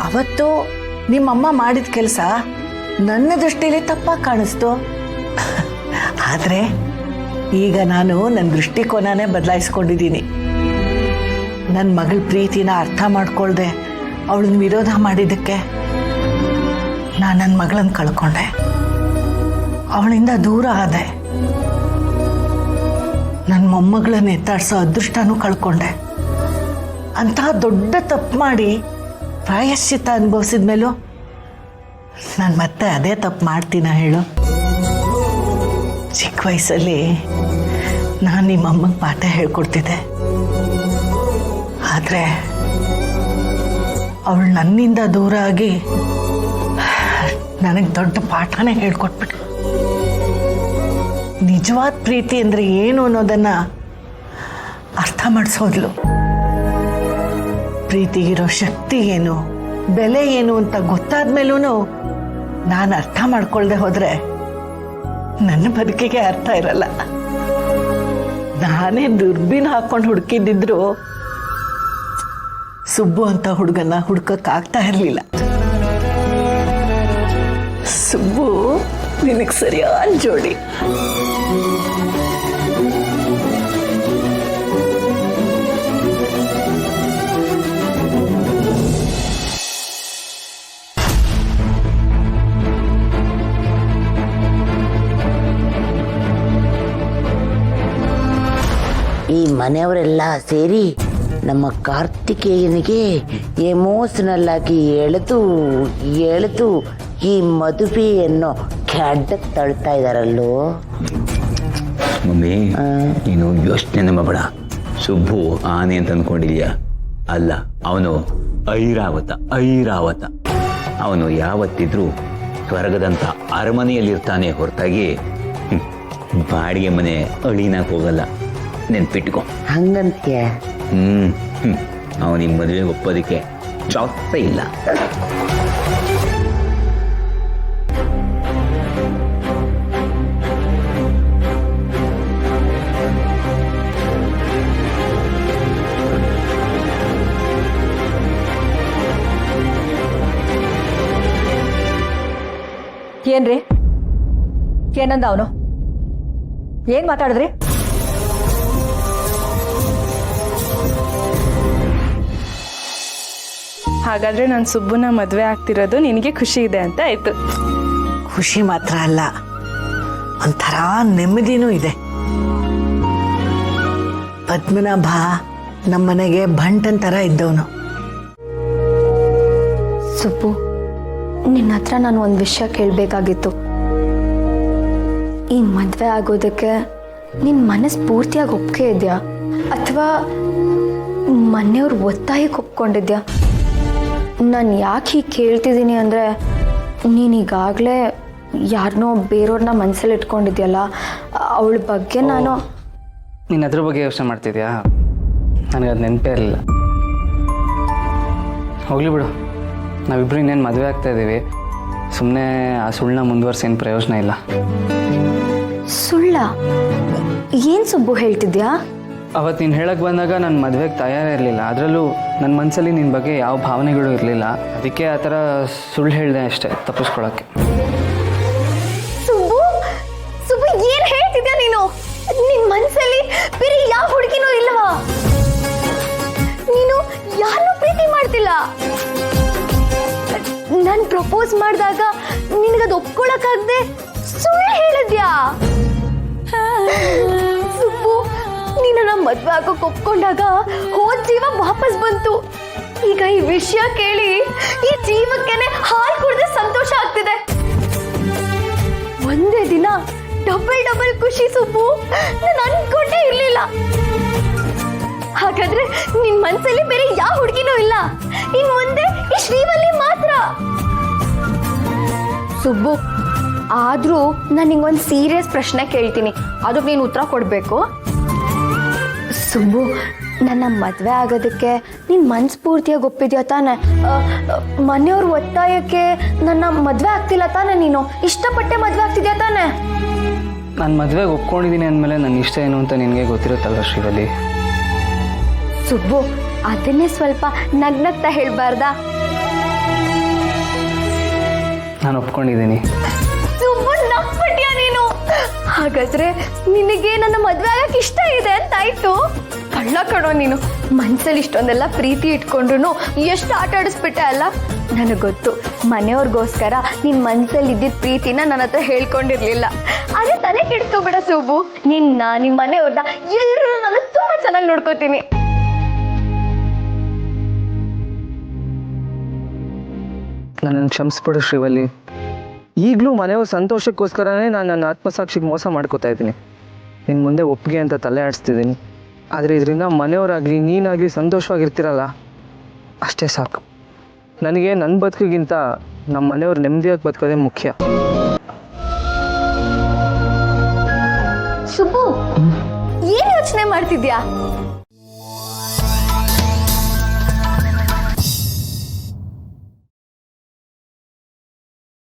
ಅವತ್ತು ನಿಮ್ಮಮ್ಮ ಮಾಡಿದ ಕೆಲಸ ನನ್ನ ದೃಷ್ಟಿಯಲ್ಲಿ ತಪ್ಪಾಗಿ ಕಾಣಿಸ್ತು. ಆದರೆ ಈಗ ನಾನು ನನ್ನ ದೃಷ್ಟಿಕೋನನೇ ಬದಲಾಯಿಸ್ಕೊಂಡಿದ್ದೀನಿ. ನನ್ನ ಮಗಳ ಪ್ರೀತಿನ ಅರ್ಥ ಮಾಡ್ಕೊಳ್ದೆ ಅವಳನ್ನ ವಿರೋಧ ಮಾಡಿದ್ದಕ್ಕೆ ನಾನು ನನ್ನ ಮಗಳನ್ನ ಕಳ್ಕೊಂಡೆ, ಅವಳಿಂದ ದೂರ ಆದೆ. ನನ್ನ ಮೊಮ್ಮಗಳನ್ನ ಎತ್ತಾಡ್ಸೋ ಅದೃಷ್ಟನೂ ಕಳ್ಕೊಂಡೆ. ಅಂತಹ ದೊಡ್ಡ ತಪ್ಪು ಮಾಡಿ ಪ್ರಾಯಶ್ಚಿತ್ತ ಅನುಭವಿಸಿದ ಮೇಲೂ ನಾನು ಮತ್ತೆ ಅದೇ ತಪ್ಪು ಮಾಡ್ತೀನ ಹೇಳು? ಚಿಕ್ಕ ವಯಸ್ಸಲ್ಲಿ ನಾನು ನಿಮ್ಮಮ್ಮಂಗೆ ಪಾಠ ಹೇಳ್ಕೊಡ್ತಿದ್ದೆ, ಆದರೆ ಅವಳು ನನ್ನಿಂದ ದೂರ ಆಗಿ ನನಗೆ ದೊಡ್ಡ ಪಾಠನೇ ಹೇಳ್ಕೊಟ್ಬಿಟ್ಟು ನಿಜವಾದ ಪ್ರೀತಿ ಅಂದರೆ ಏನು ಅನ್ನೋದನ್ನು ಅರ್ಥ ಮಾಡಿಸೋದ್ಲು. ಪ್ರೀತಿಗಿರೋ ಶಕ್ತಿ ಏನು, ಬೆಲೆ ಏನು ಅಂತ ಗೊತ್ತಾದ ಮೇಲೂ ನಾನು ಅರ್ಥ ಮಾಡ್ಕೊಳ್ದೆ ಹೋದರೆ ನನ್ನ ಬದುಕಿಗೆ ಅರ್ಥ ಇರಲ್ಲ. ನಾನೇ ದುರ್ಬಿನ್ ಹಾಕೊಂಡು ಹುಡುಕಿದ್ದಿದ್ರು ಸುಬ್ಬು ಅಂತ ಹುಡುಗನ್ನ ಹುಡುಕಕ್ಕಾಗ್ತಾ ಇರಲಿಲ್ಲ. ಸುಬ್ಬು ನಿನಗೆ ಸರಿಯಾದ ಜೋಡಿ. ಈ ಮನೆಯವರೆಲ್ಲ ಸೇರಿ ನಮ್ಮ ಕಾರ್ತಿಕೇಯನಿಗೆ ಎಮೋಷನಲ್ ಆಗಿ ಎಳೆದು ಈ ಮದುವೆಯನ್ನು ಕೆಡ್ಡಕ್ಕೆ ತಳ್ತಾ ಇದ್ದಾರಲ್ಲೋ. ಮಮ್ಮಿ, ನೀನು ಯೋಚನೆ ಮಾಡಬೇಡ. ಸುಬ್ಬು ಆನೆ ಅಂತ ಅಂದ್ಕೊಂಡಿದ್ಯಾ? ಅಲ್ಲ, ಅವನು ಐರಾವತ. ಅವನು ಯಾವತ್ತಿದ್ರೂ ಸ್ವರ್ಗದಂಥ ಅರಮನೆಯಲ್ಲಿರ್ತಾನೆ ಹೊರತಾಗಿ ಬಾಡಿಗೆ ಮನೆ ಅಳಿನಾಕ್ ಹೋಗಲ್ಲ. ನೆನ್ಪಿಟ್ಕೊ. ಹಂಗಂತ್ಯ? ಅವನಿಗೆ ಮದುವೆಗೆ ಒಪ್ಪೋದಕ್ಕೆ ಚಾನ್ಸೇ ಇಲ್ಲ. ಏನ್ರಿ, ಏನಂದ ಅವನು? ಏನ್ ಮಾತಾಡಿದ್ರಿ? ಹಾಗಾದ್ರೆ ನಾನು ಸುಬ್ಬುನ ಮದುವೆ ಆಗ್ತಿರೋದು ನಿನಗೆ ಖುಷಿ ಇದೆ ಅಂತ ಆಯ್ತು. ಖುಷಿ ಮಾತ್ರ ಅಲ್ಲ, ಒಂಥರ ನೆಮ್ಮದಿನೂ ಇದೆ. ಪದ್ಮನಾಭ ನಮ್ಮನೆಗೆ ಬಂಟನ್ ಥರ ಇದ್ದವನು. ಸುಬ್ಬು, ನಿನ್ನ ಹತ್ರ ನಾನು ಒಂದು ವಿಷಯ ಕೇಳಬೇಕಾಗಿತ್ತು. ಈ ಮದುವೆ ಆಗೋದಕ್ಕೆ ನಿನ್ನ ಮನಸ್ಸು ಪೂರ್ತಿಯಾಗಿ ಒಪ್ಪಿಗೆ ಇದೆಯಾ ಅಥವಾ ಮನೆಯವ್ರು ಒತ್ತಾಯಕ್ಕೆ ಒಪ್ಕೊಂಡಿದ್ಯಾ? ನಾನು ಯಾಕೆ ಹೀಗೆ ಕೇಳ್ತಿದ್ದೀನಿ ಅಂದರೆ, ನೀನೀಗಾಗಲೇ ಯಾರನ್ನೋ ಬೇರೆಯವ್ರನ್ನ ಮನಸ್ಸಲ್ಲಿ ಇಟ್ಕೊಂಡಿದ್ಯಲ್ಲ, ಅವಳ ಬಗ್ಗೆ ನಾನು. ನೀನು ಅದ್ರ ಬಗ್ಗೆ ಯೋಚನೆ ಮಾಡ್ತಿದ್ಯಾ? ನನಗದು ನೆನಪೇ ಇರಲಿಲ್ಲ. ಹೋಗ್ಲಿ ಬಿಡು, ನಾವಿಬ್ಬರು ಇನ್ನೇನು ಮದುವೆ ಆಗ್ತಾ ಇದ್ದೀವಿ. ಸುಮ್ಮನೆ ಆ ಸುಳ್ಳನ್ನ ಮುಂದುವರ್ಸಿ ಏನು ಪ್ರಯೋಜನ ಇಲ್ಲ. ಸುಳ್ಳ? ಏನು ಸುಬ್ಬು ಹೇಳ್ತಿದ್ಯಾ? ಅವತ್ತು ನೀನು ಹೇಳಕ್ಕೆ ಬಂದಾಗ ನನ್ನ ಮದುವೆಗೆ ತಯಾರೇ ಇರಲಿಲ್ಲ. ಅದರಲ್ಲೂ ನನ್ನ ಮನಸ್ಸಲ್ಲಿ ನಿನ್ನ ಬಗ್ಗೆ ಯಾವ ಭಾವನೆಗಳು ಇರಲಿಲ್ಲ. ಅದಕ್ಕೆ ಆ ಥರ ಸುಳ್ಳು ಹೇಳಿದೆ ಅಷ್ಟೇ, ತಪ್ಪಿಸ್ಕೊಳಕ್ಕೆ. ಸುಬ್ಬು, ಸುಬ್ಬು ಏನು ಹೇಳ್ತಿದ್ಯಾ ನೀನು? ನಿನ್ನ ಮನಸ್ಸಲ್ಲಿ ಬೇರೆ ಯಾವ ಹುಡುಗಿನೂ ಇಲ್ಲವಾ? ನೀನು ಯಾರನ್ನೂ ಪ್ರೀತಿ ಮಾಡ್ತಿಲ್ಲ. ನಾನು ಪ್ರಪೋಸ್ ಮಾಡಿದಾಗ ನಿನಗದು ಒಪ್ಕೊಳಕ್ಕಾಗದೆ ಸುಳ್ಳು ಹೇಳಿದ್ಯಾ? ಸುಬ್ಬು, ನೀನು ನಮ್ಮ ಮದುವೆ ಆಗೋಕೆ ಒಪ್ಕೊಂಡಾಗ ಹೋದ ಜೀವ ವಾಪಸ್ ಬಂತು. ಈಗ ಈ ವಿಷಯ ಕೇಳಿ ಈ ಜೀವಕ್ಕೇನೆ ಹಾಲು ಕುಡಿದ್ರೆ ಸಂತೋಷ ಆಗ್ತಿದೆ. ಒಂದೇ ದಿನ ಡಬಲ್ ಖುಷಿ ಸುಬ್ಬು, ನಾನು ಅನ್ಕೊಂಡೇ ಇರ್ಲಿಲ್ಲ. ಹಾಗಾದ್ರೆ ನಿನ್ ಮನ್ಸಲ್ಲಿ ಬೇರೆ ಯಾವ ಹುಡುಗಿನೂ ಇಲ್ಲ, ಇನ್ ಮುಂದೆ ಈ ಶ್ರೀವಲ್ಲಿ ಮಾತ್ರ. ಸುಬ್ಬು, ಆದ್ರೂ ನಾನು ನಿಂಗೊಂದು ಸೀರಿಯಸ್ ಪ್ರಶ್ನೆ ಕೇಳ್ತೀನಿ, ಅದಕ್ಕೆ ನೀನು ಉತ್ತರ ಕೊಡ್ಬೇಕು. ಸುಬ್ಬು, ನನ್ನ ಮದುವೆ ಆಗೋದಕ್ಕೆ ನೀನು ಮನಸ್ಫೂರ್ತಿಯಾಗಿ ಒಪ್ಪಿದ್ಯಾ ತಾನೆ? ಮನೆಯವ್ರ ಒತ್ತಾಯಕ್ಕೆ ನನ್ನ ಮದುವೆ ಆಗ್ತಿಲ್ಲ ತಾನೆ? ನೀನು ಇಷ್ಟಪಟ್ಟೆ ಮದುವೆ ಆಗ್ತಿದ್ಯಾ ತಾನೆ? ನಾನು ಮದುವೆಗೆ ಒಪ್ಕೊಂಡಿದ್ದೀನಿ ಅಂದಮೇಲೆ ನನ್ನ ಇಷ್ಟ ಏನು ಅಂತ ನಿನಗೆ ಗೊತ್ತಿರುತ್ತಲ್ವ ಶ್ರೀವಲ್ಲಿ. ಸುಬ್ಬು, ಅದನ್ನೇ ಸ್ವಲ್ಪ ನಗ್ನಗ್ತಾ ಹೇಳ್ಬಾರ್ದಾ? ನಾನು ಒಪ್ಕೊಂಡಿದ್ದೀನಿ. ಸುಬ್ಬು ನಪ್ಪಟ್ಯಾ ನೀನು. ಹಾಗಾದ್ರೆ ನಿನಗೆ ನನ್ನ ಮದ್ವೆ ಆಗಕ್ಕೆ ಇಷ್ಟ ಇದೆ ಅಂತ ಆಯ್ತು. ಕಳ್ಳ ಕಣೋ ನೀನು. ಮನ್ಸಲ್ಲಿ ಇಷ್ಟೊಂದೆಲ್ಲ ಪ್ರೀತಿ ಇಟ್ಕೊಂಡ್ರು ಎಷ್ಟು ಆಟ ಆಡಿಸ್ಬಿಟ್ಟೆ ಅಲ್ಲ. ನನಗೆ ಗೊತ್ತು, ಮನೆಯವ್ರಿಗೋಸ್ಕರ ನಿನ್ ಮನ್ಸಲ್ಲಿ ಇದ್ದಿದ್ದ ಪ್ರೀತಿನ ನನ್ನ ಹತ್ರ ಹೇಳ್ಕೊಂಡಿರ್ಲಿಲ್ಲ. ಅದೇ ತಲೆ ಕೆಡ್ಸ್ಕೊಬೇಡ ಸುಬ್ಬು. ನಿಮ್ಮ ಮನೆಯವ್ರನ್ನ ಎಲ್ಲರೂ ನಾನು ತುಂಬಾ ಚೆನ್ನಾಗಿ ನೋಡ್ಕೋತೀನಿ. ನನ್ನನ್ನು ಕ್ಷಮಿಸ್ಬಿಡು ಶ್ರೀವಲ್ಲಿ. ಈಗಲೂ ಮನೆಯವ್ರ ಸಂತೋಷಕ್ಕೋಸ್ಕರನೇ ನಾನು ನನ್ನ ಆತ್ಮಸಾಕ್ಷಿಗೆ ಮೋಸ ಮಾಡ್ಕೋತಾ ಇದ್ದೀನಿ. ನಿನ್ನ ಮುಂದೆ ಒಪ್ಪಿಗೆ ಅಂತ ತಲೆ ಆಡಿಸ್ತಿದ್ದೀನಿ. ಆದರೆ ಇದರಿಂದ ಮನೆಯವರಾಗಲಿ ನೀನಾಗಲಿ ಸಂತೋಷವಾಗಿರ್ತೀರಲ್ಲ, ಅಷ್ಟೇ ಸಾಕು. ನನಗೆ ನನ್ನ ಬದುಕಿಗಿಂತ ನಮ್ಮ ಮನೆಯವ್ರು ನೆಮ್ಮದಿಯಾಗಿ ಬದುಕೋದೇ ಮುಖ್ಯ. ಸುಬ್ಬು, ಏನ್ ಯೋಚನೆ ಮಾಡ್ತಿದ್ಯಾ?